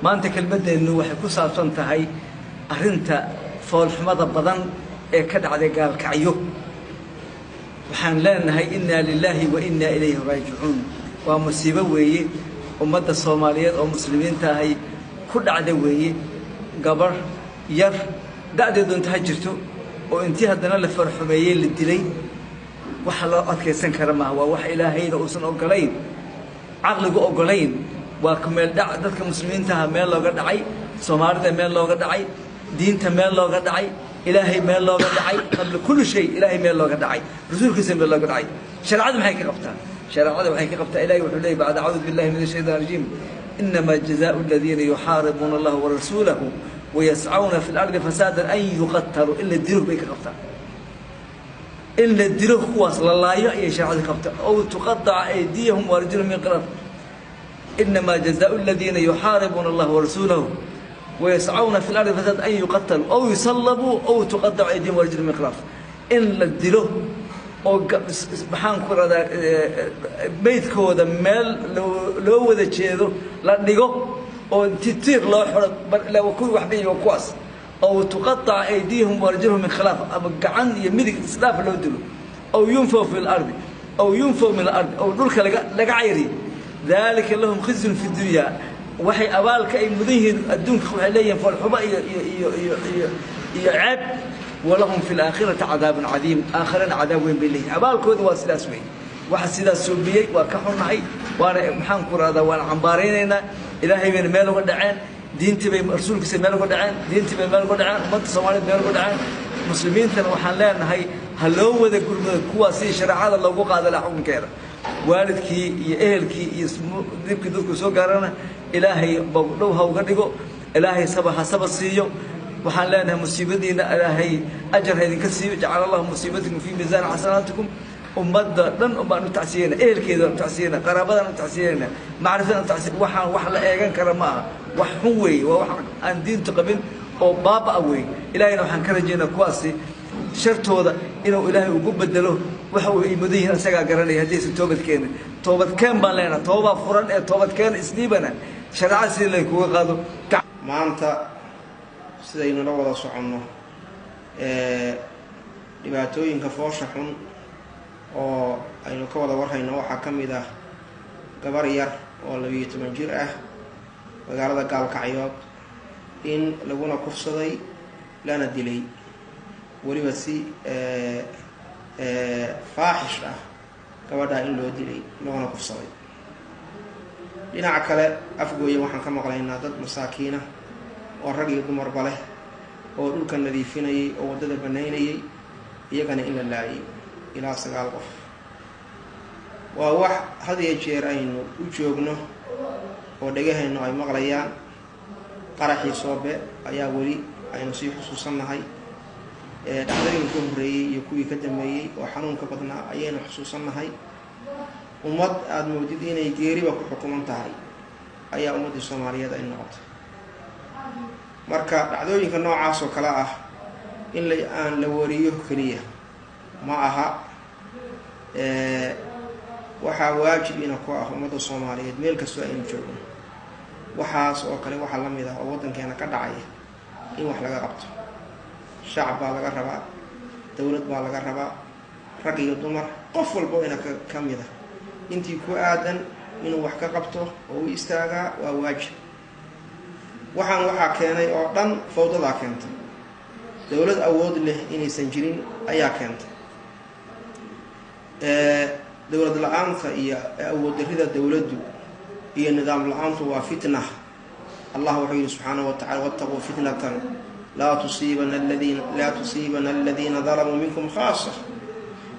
maanta kelmadeennu waxay ku saabsan tahay arrinta foolxumada badan ee ka dhacday gaalkacyo waxaan leenahay innaa lilaahi wa innaa ilayhi raajicuun waa musiibo weeye ummadda Soomaaliyeed oo muslimiinta ahay ku dhacday weeye gabar yar da'deedu inta jirto oo intii haddana la farxumeeyay la dilay waxa loo adkeysan kara ma waa wax ilaahayda uusan ogolayn aqligu ogolayn waa kumeel dhac dadka muslimiinta ah meel looga dhacay Soomaalida meel looga dhacay diinta meel looga dhacay ilaahay meel looga dhacay qabla kulli shay ilaahay meel looga dhacay rasuulkiisa meel looga dhacay sharciyada maxay ka qabtaa sharciyada waxay ka qabtaa ilaahay wuxuu leeyahay ba'da a'uudu billahi minash shaytaanir rajiim inma jazaa'u alladhina yuharibuna allaha wa rasulahu wa yas'auna fil ardi fasadan an yuqattalu illa diruh bay ka qabtaa إلا الدروه قواس لله يا شرع الكفت أو تقطع أيديهم وأرجلهم من خلاف إنما جزاء الذين يحاربون الله ورسوله ويسعون في الأرض فساد أن يقتلوا أو يصلبوا أو تقطع أيديهم وأرجلهم من خلاف إلا الدروه أو سبحان كرة بيت كودا مال لو ذا شيء لا نيجو أو تطير لا حرب لا وكل واحد يوقواس أو تقطع أيديهم وأرجلهم من خلاف أبقى عن يملك إسلاف لو دلوا أو ينفوا في الأرض أو ينفوا من الأرض أو دولك لقعيري ذلك لهم خزي في الدنيا وحي أبالك أي مذيه الدنك عليهم فالحباء يعب ولهم في الآخرة عذاب عظيم آخرين عذاب بالله أبالك هو سلاسوي واحد سلاس سوبيي وكحون معي وأنا محنكر هذا وأنا عمباريننا إلهي من ماله ودعان دينتي بين رسولك سمال قدعان دينتي بين مال قدعان ومن الصوماليين مال قدعان مسلمين تنا وحنا لنا هاي هلو وذا كل كواسي شرع هذا لو قاعد لا حكم كيره والدك يأهلك يسمو ذيك ذوك سو قارنا إلهي بقولوا هو قديقو إلهي سبها سب السيو وحنا لنا مصيبتنا إلهي أجر هذه كسيو جعل الله مصيبتكم في ميزان حسناتكم ومدة لن أمانو تعسينا كذا تعسينا قرابتنا تعسينا معرفتنا تعسينا وحلا إيجان كرماها وحوي ووحن عن دين تقبل أو بابا أوي إلهي لو حنكرجينا كواسي شرط هذا إنه إلهي وجب بدله وحوي مديه سجى قرني هديس توبة كان بالنا توبة فرن توبة كان إسنيبنا شرع سيلك وقادو ما أنت سيدنا الله ولا صعنه لبعتوين كفوشحون oo aynu ka wada warhayno waxa kamid ah gabar yar oo 12 jir ah magaalada Gaalkacyood in laguna kufsaday lana dilay waliba si faaxish ah gabadha in loo dilay laguna kufsaday dhinaca kale afgooye waxaan ka maqlaynaa dad masaakiin ah oo rag iyo dumar bale oo dhulka nadiifinayay oo wadada banaynayay iyagana in la laayay إلى سجال قف وواح هذه الجيرين وجوجنا ودقها إنه أي مغليان قرحي صوبة أيا ولي أي نصيح خصوصا هاي دعذري الكهري يكوي كدمي وحنون كبدنا أيين خصوصا هاي ومد الموجودين يجري وكحكومة هاي أيا أمد الصومالية ده النقط مركب دعذري كنوع عاصو كلاه إن لي أن لوريه كليه معها waxaa waajib in ku ah umada Soomaaliyeed meel kasta ay joogaan waxaas oo kale waxa la mid ah oo wadankeena ka dhacay in wax laga qabto shacab baa laga rabaa dawlad baa laga rabaa rag iyo dumar qof walba ina ka mid ah intii ku aadan inuu wax ka qabto oo istaaga waa waajib waxa keenay oo dhan fawdada keentay dawlad awood leh inaysan jirin ayaa keentay دولة العامة هي أول درجة دولته هي النظام العام هو فتنة الله وحيه سبحانه وتعالى واتقوا فتنة لا تصيبن الذين ظلموا منكم خاصة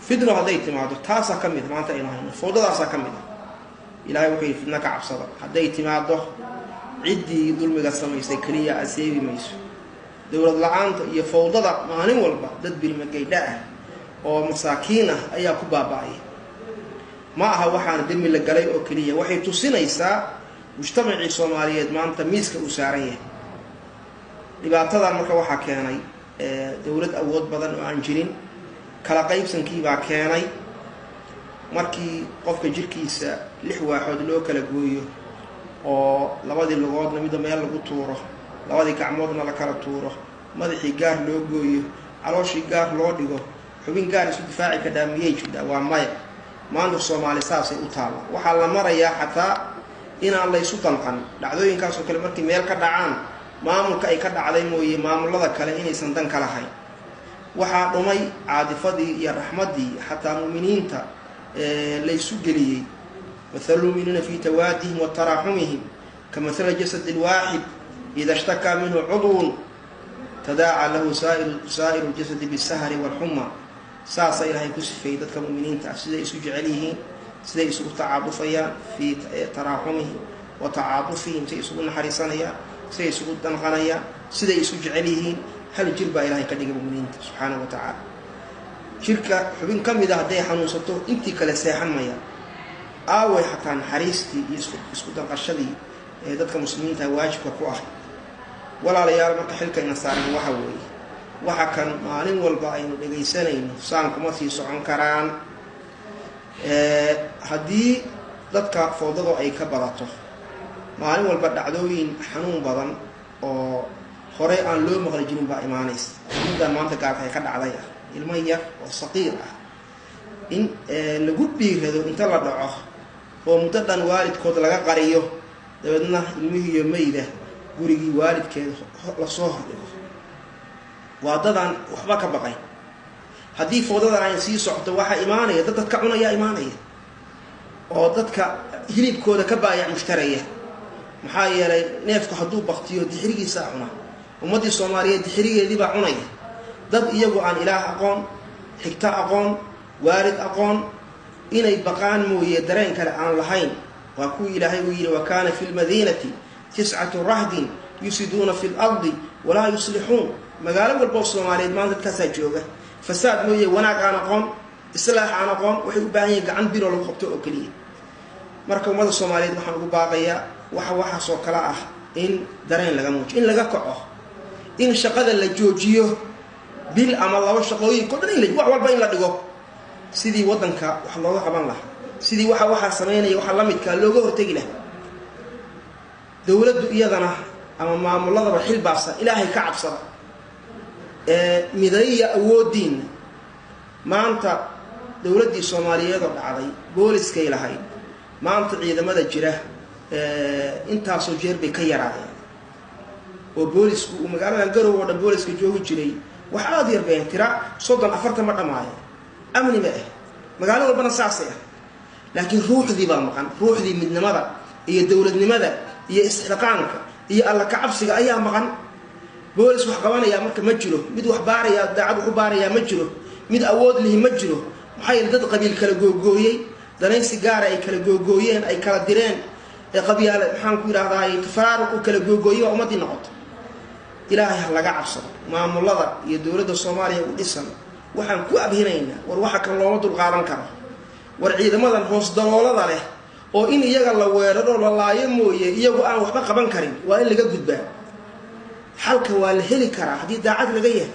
فتنة هديت مع تاسع كمية ما أنت إلهي فوضى تاسع كمية إلهي وحيه فتنة كعب صدق هديت مع ده عدي ظلم قسم يسكرية أسيبي ميسو دولة العامة هي فوضى ما نقول بعد ضد بالمجيدة oo masaakiina ayaa ku baaba'ay ma aha waxaan dimi la galay oo kaliya waxay tusinaysaa mujtamacii Soomaaliyeed maanta miiska u saaran yahay dhibaatada marka waxa keenay dawlad awood badan oo aan jirin kala qaybsankii baa keenay markii qofka jirkiisa 6 waaxood loo kala gooyo oo labadii lugoodna mid meel lagu tuuro labadii gacmoodna la kala tuuro madaxii gaar loo gooyo calooshii gaar loo dhigo xubin gaar isu difaaci ka dhaamiyay jida waa maya maanta Soomaali saasay u taala waxa la marayaa xataa inaan la isu danqan dhacdooyinkaas oo kale markii meel ka dhacaan maamulka ay ka dhacday mooyee maamulada kale inaysan dan kala hayn waxa dhumay caadifadii iyo raxmadii xataa muuminiinta la isu geliyay مثل المؤمنين في توادهم وتراحمهم كمثل الجسد الواحد إذا اشتكى منه عضو تداعى له سائر الجسد بالسهر والحمى ساسا إلهي كسفي ذاتك المؤمنين سيدا يسوج عليه سيدا يسوج تعاطفيا في تراحمهم وتعاطفهم سيدا يسوج حريصانيا سيدا يسوج دنغانيا سيدا يسوج عليه هل جلبا إلهي كدق المؤمنين سبحانه وتعالى شركة حبين كم إذا هدي حنوصته انتي كلا سيحن ميا aaway xataa naxariistii iyo isku danqashadii dadka muslimiinta waajibka ku ah walaalayaal marka xilkayna saaran waxa weeye waxa kan maalin walba aynu dhageysanayno saan kuma sii socon karaan haddii dadka foodado ay ka badato maalin walba dhacdooyin xanuun badan oo hore aan loo maqli jirin baa imaanaysa midaan maanta gaarka ay ka dhacday ah ilmo yar oo saqiir ah in lagu dhiirado inta la dhaco oo muddo dhan waalidkood laga qariyo dabeedna ilmihii iyo mayda gurigii waalidkeed la soo hordhigo waa dadan waxba ka baqay haddii foodadan ay sii socdo waxa imaanaya dadka cunaya imaanaya oo dadka hilibkooda ka baayac mushtaraya maxaa yeelay neefku hadduu baktiyo dixirigiisa cuna ummadii Soomaaliyeed dixirigeedii baa cunaya dad iyagu aan ilaah aqoon xigta aqoon وارد أقون إن يبقان موية درين كلا عن لهين وأكو إلهي ويل وكان في المدينة 9 رهط يفسدون في الأرض ولا يصلحون مقالة والبوصلة ماليد ما تتكسى جوغة فساد موية وناك عن أقون إصلاح عن أقون وحيو باهي عن بيرو للخبطة أكلية مركو ماذا الصوماليد محمد باقية وحا صوكلاء إن درين لغموج إن لغاكعه إن شقاد اللجوجيه بالأمر الله والشقوين كلنا إلي وحوال بين لدقوه sidii wadanka wax looga qaban lahaa sidii waxa sameynaya waxa la midka looga hortagi lahaa dawladdu iyadana ama maamulada xil baasa ilaahay ka cabsada midayya awoodin maanta dawladdii Soomaaliyeed oo dhacday booliska ilahay maanta ciidamada jira intaas oo jeer bay ka yaraayeen oo boolisku magaalada Garowe oo booliska joogi jiray waxa aad yar been tira 34 ma dhamaayeen أمني بقى مقالوا ربنا ساسية لكن روح ذي بالمقام روح ذي من نمذا هي الدولة نمذا هي استحقاقك هي الله كعبسك أيام مقام بولس وحقوانا يا مركب مجله مد وحباري يا داعب وحباري يا مجله مد أود له مجله محايل ضد قبيل كلا جوجوي دنين سيجارة أي كلا جوجويين أي كلا ديرين قبيل محن كورا هاي تفارق وكلا جوجوي وأمتي نقط إلهي الله كعبسك ما مولدا هي الدولة الصومالية والإسلام waxaan ku abhinayna war waxa kan loo dul qaadan karo war ciidamadan hoos daloolada leh oo in iyaga la weeraro la laayo mooyee iyagu aan waxba qaban karin waa in laga gudbaa xalka waa la heli karaa hadii daacad laga yahay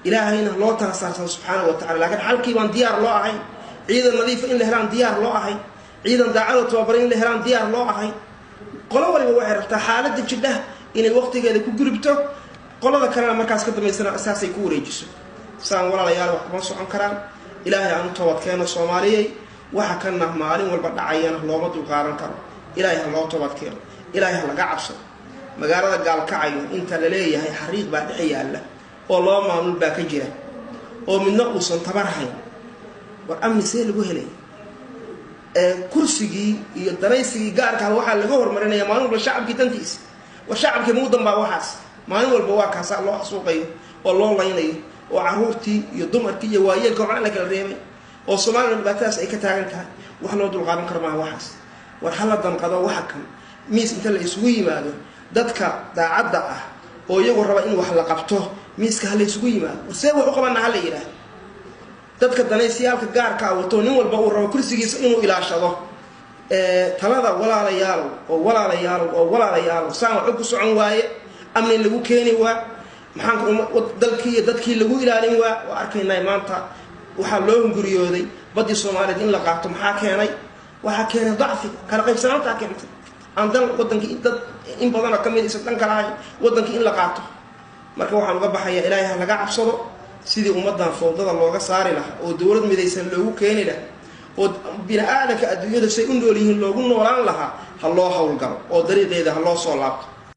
ilaahayna loo taasaasan subhanahu wa ta'ala laakiin xalkii baan diyaar loo ahay ciidan nadiif in la helaan diyaar loo ahay ciidan daacad oo tababar in la helaan diyaar loo ahay qolo waliba waxay rabtaa xaaladda jidda inay waqtigeeda ku gurubto qolada kalena markaas ka dambeysana asaasay ku wareejiso saan walaalayaal wax kuma socon karaan ilaahay aan toobad keeno Soomaaliyeey waxa kana maalin walba dhacayana looma dul qaadan karo ilaahay ha loo toobad keeno ilaahay ha laga cabsado magaalada gaalkacayo inta la leeyahay xariiq baa dhex yaala oo loo maamul baa ka jira oo midna uusan tabarhayn war amni see lagu helay kursigii iyo daraysigii gaarka waxa laga hormarinaya maalin walba shacabkii dantiisa wa shacabkii mudan baa waxaas maalin walba waa kaas loo xasuuqayo oo loo laynayo oo caruurtii iyo dumarkii iyo waayeelka oo la kala reebay oo Soomaaliya dhibaatadaas ay ka taagan tahay wax loo dul qaadan karo ma waxaas war hal danqado waxa kan miis inta la isugu yimaado dadka daacadda ah oo iyagu raba in wax la qabto miiska hal isugu yimaado see wax u qabanna hal yiraahdo dadka danaysiyaalka gaarka ah wato nin walba uu rabo kursigiisa inuu ilaashado talada walaalayaal saan wax ku socon waaye amni lagu keeni waa maxaan dalkii dadkii lagu ilaalin waa arkaynay maanta waxa loo hunguriyooday badii Soomaaliyeed in la qaato maxaa keenay waxa keenay dacfi kala qaybsanaanta keentay aan dan wadankii dad in badan ka mid isan dan kalahay wadankii in la qaato marka waxaan uga baxayaa ilaahay ha laga cabsado sidii ummadan fowdada looga saari lahaa oo dawlad midaysan loogu keeni lahaa oo bini'aadamka adduunyada say u nool yihiin loogu noolaan lahaa ha loo hawlgalo oo dariiqeeda ha loo soo laabto